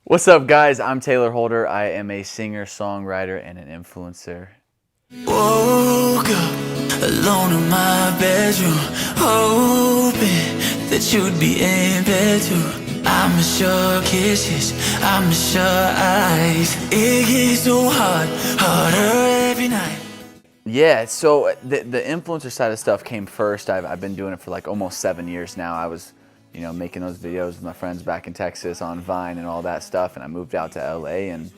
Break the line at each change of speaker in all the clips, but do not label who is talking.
What's up, guys? I'm Tayler Holder. I am a singer, songwriter, and an influencer.
Woke up alone in my bedroom, hoping that you'd be in bed too. I miss your kisses, I miss your eyes. It gets so hard, harder every night.
Yeah, so the influencer side of stuff came first. I've been doing it for like almost 7 years now. I was, making those videos with my friends back in Texas on Vine and all that stuff, and I moved out to LA and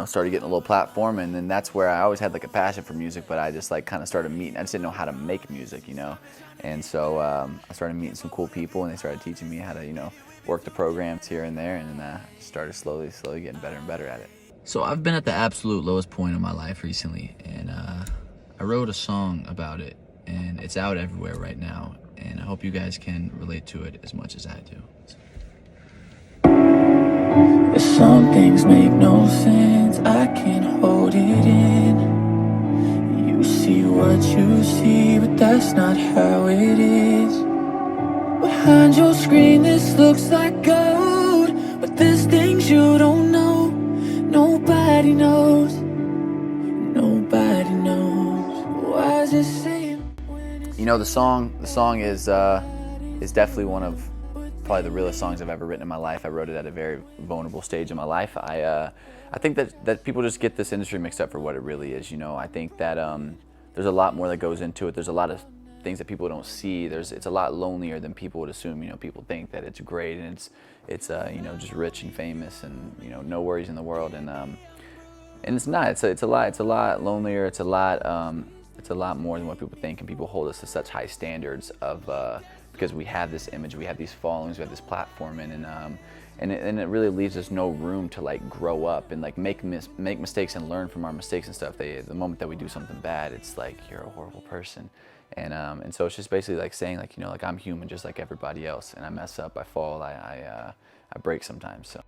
started getting a little platform, and then that's where I always had like a passion for music, but I just like kind of started meeting. I just didn't know how to make music, and so I started meeting some cool people, and they started teaching me how to, work the programs here and there, and then started slowly getting better and better at it. So I've been at the absolute lowest point of my life recently, and I wrote a song about it, and it's out everywhere right now, and I hope you guys can relate to it as much as I do.
Some things make no sense, I can't hold it in. You see what you see, but that's not how it is. Behind your screen this looks like gold, but there's things you don't know. Nobody knows, nobody knows. Why is it saying?
The song is definitely one of probably the realest songs I've ever written in my life. I wrote it at a very vulnerable stage in my life. I think that people just get this industry mixed up for what it really is. I think that there's a lot more that goes into it. There's a lot of things that people don't see. It's a lot lonelier than people would assume. People think that it's great and it's just rich and famous and no worries in the world, and it's not. It's a lot lonelier. It's a lot more than what people think, and people hold us to such high standards of because we have this image, we have these followings, we have this platform, and it really leaves us no room to like grow up and like make mistakes and learn from our mistakes and stuff. The moment that we do something bad, it's like you're a horrible person, and so it's just basically like saying like like I'm human just like everybody else, and I mess up, I fall, I break sometimes. So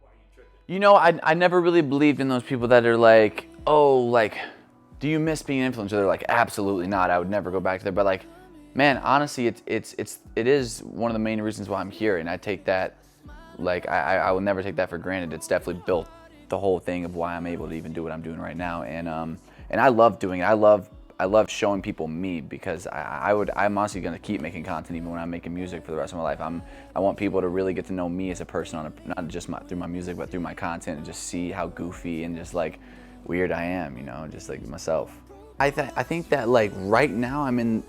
I never really believed in those people that are like, oh, like, do you miss being an influencer? They're like, absolutely not. I would never go back to there. But like, man, honestly, it is one of the main reasons why I'm here, and I take that, like, I will never take that for granted. It's definitely built the whole thing of why I'm able to even do what I'm doing right now, and I love doing it. I love showing people me, because I'm honestly gonna keep making content even when I'm making music for the rest of my life. I want people to really get to know me as a person, not just through my music, but through my content, and just see how goofy and just like weird I am, just like myself. I think that like right now I'm in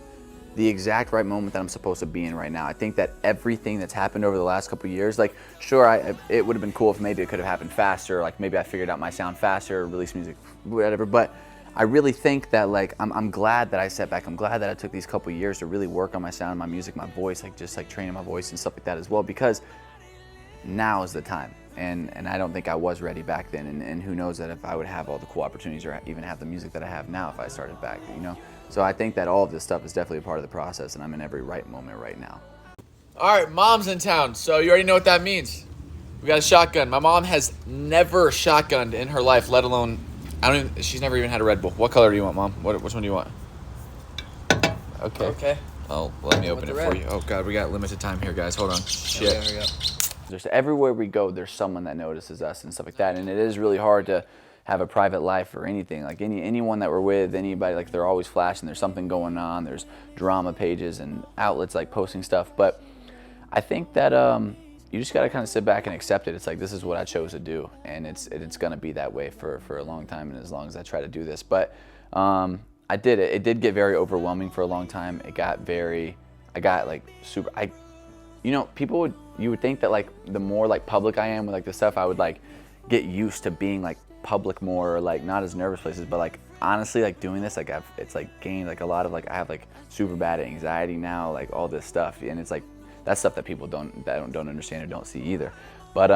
the exact right moment that I'm supposed to be in right now. I think that everything that's happened over the last couple of years, like, sure, it would have been cool if maybe it could have happened faster, like maybe I figured out my sound faster, released music, whatever, but I really think that like I'm glad that I sat back. I'm glad that I took these couple of years to really work on my sound, my music, my voice, like just like training my voice and stuff like that as well, because now is the time. And I don't think I was ready back then, and who knows that if I would have all the cool opportunities or even have the music that I have now if I started back, So I think that all of this stuff is definitely a part of the process, and I'm in every right moment right now.
All right, mom's in town, so you already know what that means. We got a shotgun. My mom has never shotgunned in her life, let alone, she's never even had a Red Bull. What color do you want, Mom? Which one do you want? Okay. Oh, let me open it for you. Oh God, we got limited time here, guys. Hold on. Shit.
Okay, here we go. There's everywhere we go, there's someone that notices us and stuff like that, and it is really hard to have a private life or anything. Like anyone that we're with, anybody, like they're always flashing. There's something going on. There's drama pages and outlets like posting stuff. But I think that you just gotta kind of sit back and accept it. It's like, this is what I chose to do, and it's gonna be that way for a long time, and as long as I try to do this. But I did it. It did get very overwhelming for a long time. I got like super. You would think that like the more like public I am with like this stuff, I would like get used to being like public more, or like not as nervous places, but like honestly, like doing this, like it's like gained like a lot of like, I have like super bad anxiety now, like all this stuff, and it's like that's stuff that people don't understand or don't see either. But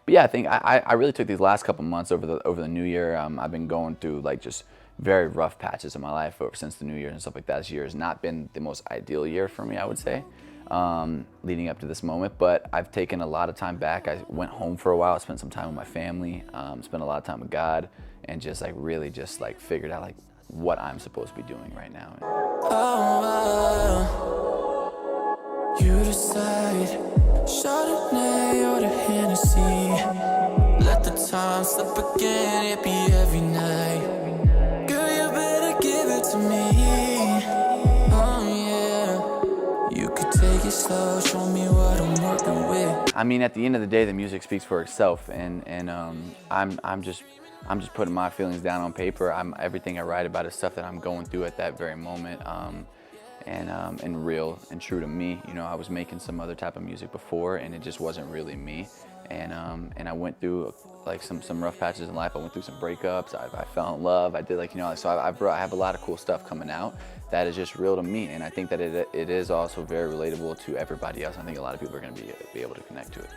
yeah, I think I really took these last couple months over the new year. I've been going through like just very rough patches in my life since the new year and stuff like that. This year has not been the most ideal year for me, I would say, leading up to this moment, but I've taken a lot of time back. I went home for a while, spent some time with my family, spent a lot of time with God, and just like really just like figured out like what I'm supposed to be doing right now.
You decide, Chardonnay or the Hennessy. slip again, it'd be every night. Girl, you better give it to me. Oh yeah. You could take it slow, show me what I'm working with.
I mean, at the end of the day, the music speaks for itself, and I'm just putting my feelings down on paper. Everything I write about is stuff that I'm going through at that very moment, and real and true to me. You know, I was making some other type of music before, and it just wasn't really me. And I went through like some rough patches in life. I went through some breakups. I fell in love. I did, like, you know, so I have a lot of cool stuff coming out that is just real to me, and I think that it is also very relatable to everybody else. I think a lot of people are going to be able to connect to it.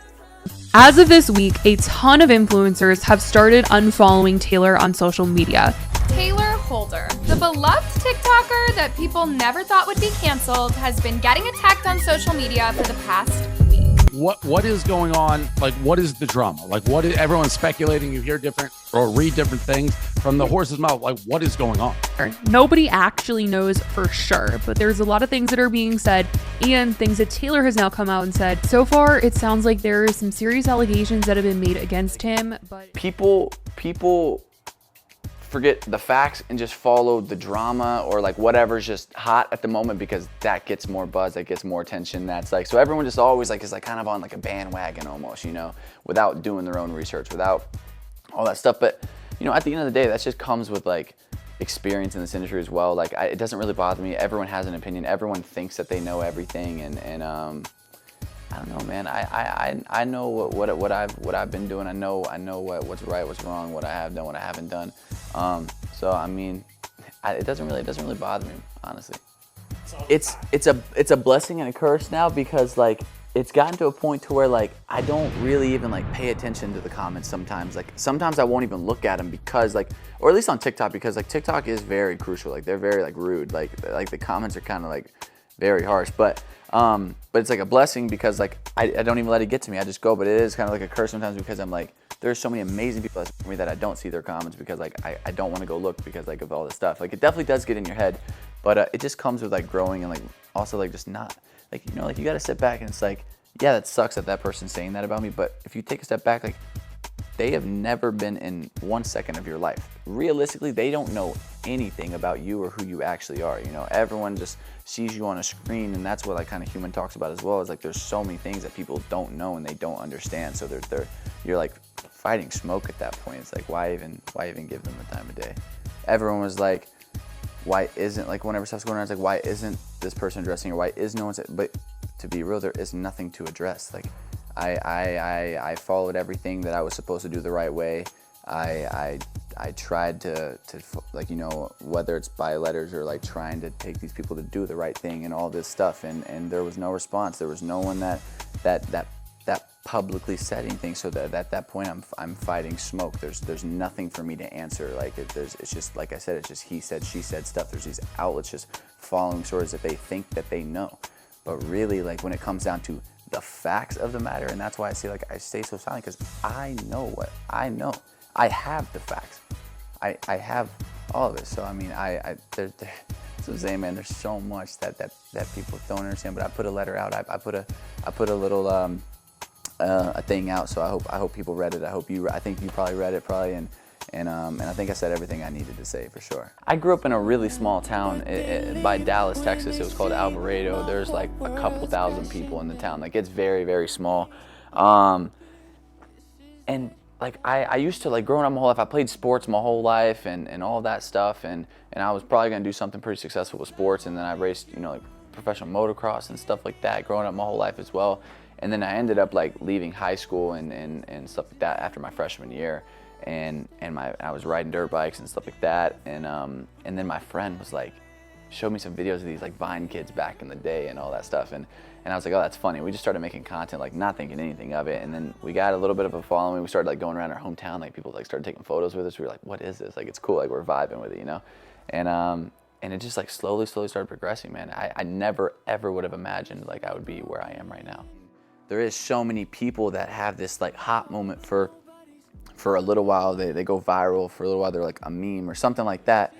As of this week, a ton of influencers have started unfollowing Tayler on social media.
Tayler Holder, the beloved TikToker that people never thought would be canceled, has been getting attacked on social media for the past week.
What is going on? Like, what is the drama? Like, what is everyone's speculating? You hear different or read different things from the horse's mouth. Like, what is going on?
Nobody actually knows for sure, but there's a lot of things that are being said and things that Tayler has now come out and said. So far, it sounds like there are some serious allegations that have been made against him, but
People forget the facts and just follow the drama or like whatever's just hot at the moment, because that gets more buzz, that gets more attention. That's like, so everyone just always like is like kind of on like a bandwagon almost, you know, without doing their own research, without all that stuff. But you know, at the end of the day, that just comes with like experience in this industry as well. Like it doesn't really bother me. Everyone has an opinion. Everyone thinks that they know everything, and I don't know, man. I know what I've been doing. I know what's right, what's wrong, what I have done, what I haven't done. So I mean, it doesn't really bother me, honestly. It's a blessing and a curse now, because like it's gotten to a point to where like I don't really even like pay attention to the comments sometimes. Like sometimes I won't even look at them, because like, or at least on TikTok, because like TikTok is very crucial. Like they're very like rude. Like the comments are kind of like very harsh, but it's like a blessing, because like I don't even let it get to me. I just go. But it is kind of like a curse sometimes, because I'm like, there's so many amazing people that me that I don't see their comments, because like I don't want to go look, because like of all this stuff. Like it definitely does get in your head, but it just comes with like growing, and like also like just not like, you know, like you got to sit back and it's like, yeah, that sucks that person's saying that about me, but if you take a step back, like they have never been in 1 second of your life. Realistically, they don't know anything about you or who you actually are. You know, everyone just sees you on a screen, and that's what like kind of Human talks about as well. Is like there's so many things that people don't know and they don't understand. So you're like fighting smoke at that point. It's like why even give them the time of day? Everyone was like, why isn't, like whenever stuff's going on, it's like, why isn't this person addressing, or why is no one? But to be real, there is nothing to address. Like I followed everything that I was supposed to do the right way. I tried to like, you know, whether it's by letters or like trying to take these people to do the right thing and all this stuff, and there was no response. There was no one that publicly said anything. So that at that point I'm fighting smoke. There's nothing for me to answer. Like it's just like I said, it's just he said, she said stuff. There's these outlets just following stories that they think that they know, but really like when it comes down to the facts of the matter, and that's why I say like I stay so silent, because I know what I know. I have the facts. I have all of it. So I mean, that's what I'm saying, man. There's so much that people don't understand. But I put a letter out. I put a little a thing out. So I hope people read it. I think you probably read it and I think I said everything I needed to say for sure. I grew up in a really small town by Dallas, Texas. It was called Alvarado. There's like a couple thousand people in the town. Like it's very, very small. And like I used to, like growing up my whole life, I played sports my whole life and all that stuff, and I was probably gonna do something pretty successful with sports, and then I raced, you know, like professional motocross and stuff like that growing up my whole life as well. And then I ended up like leaving high school and stuff like that after my freshman year, and I was riding dirt bikes and stuff like that, and then my friend was like, showed me some videos of these like Vine kids back in the day and all that stuff, and I was like, oh, that's funny. We just started making content, like not thinking anything of it, and then we got a little bit of a following. We started like going around our hometown, like people like started taking photos with us. We were like, what is this? Like it's cool, like we're vibing with it, you know? And it just like slowly started progressing, man. I never ever would have imagined like I would be where I am right now. There is so many people that have this like hot moment for a little while. They go viral for a little while. They're like a meme or something like that,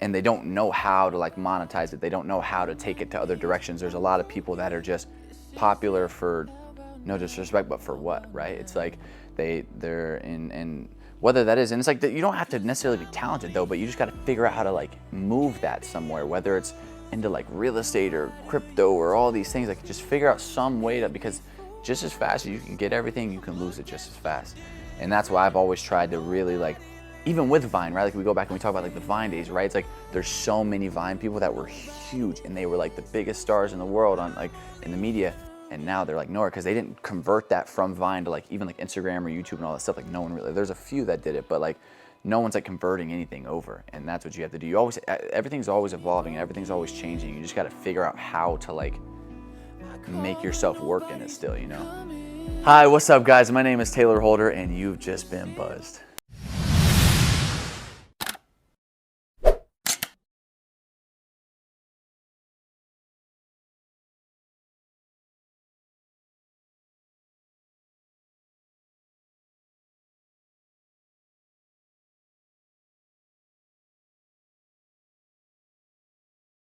and they don't know how to like monetize it. They don't know how to take it to other directions. There's a lot of people that are just popular for, no disrespect, but for what, right? It's like they're in whether that is, and it's like that you don't have to necessarily be talented though, but you just got to figure out how to like move that somewhere, whether it's into like real estate or crypto or all these things. Like just figure out some way to, because just as fast as you can get everything, you can lose it just as fast. And that's why I've always tried to really like, even with Vine, right? Like we go back and we talk about like the Vine days, right? It's like there's so many Vine people that were huge and they were like the biggest stars in the world on like in the media. And now they're like nowhere because they didn't convert that from Vine to like even like Instagram or YouTube and all that stuff. Like no one really, there's a few that did it, but like no one's like converting anything over. And that's what you have to do. You always, everything's always evolving and everything's always changing. You just got to figure out how to like make yourself work in it still, you know? Hi, what's up guys? My name is Tayler Holder and you've just been buzzed.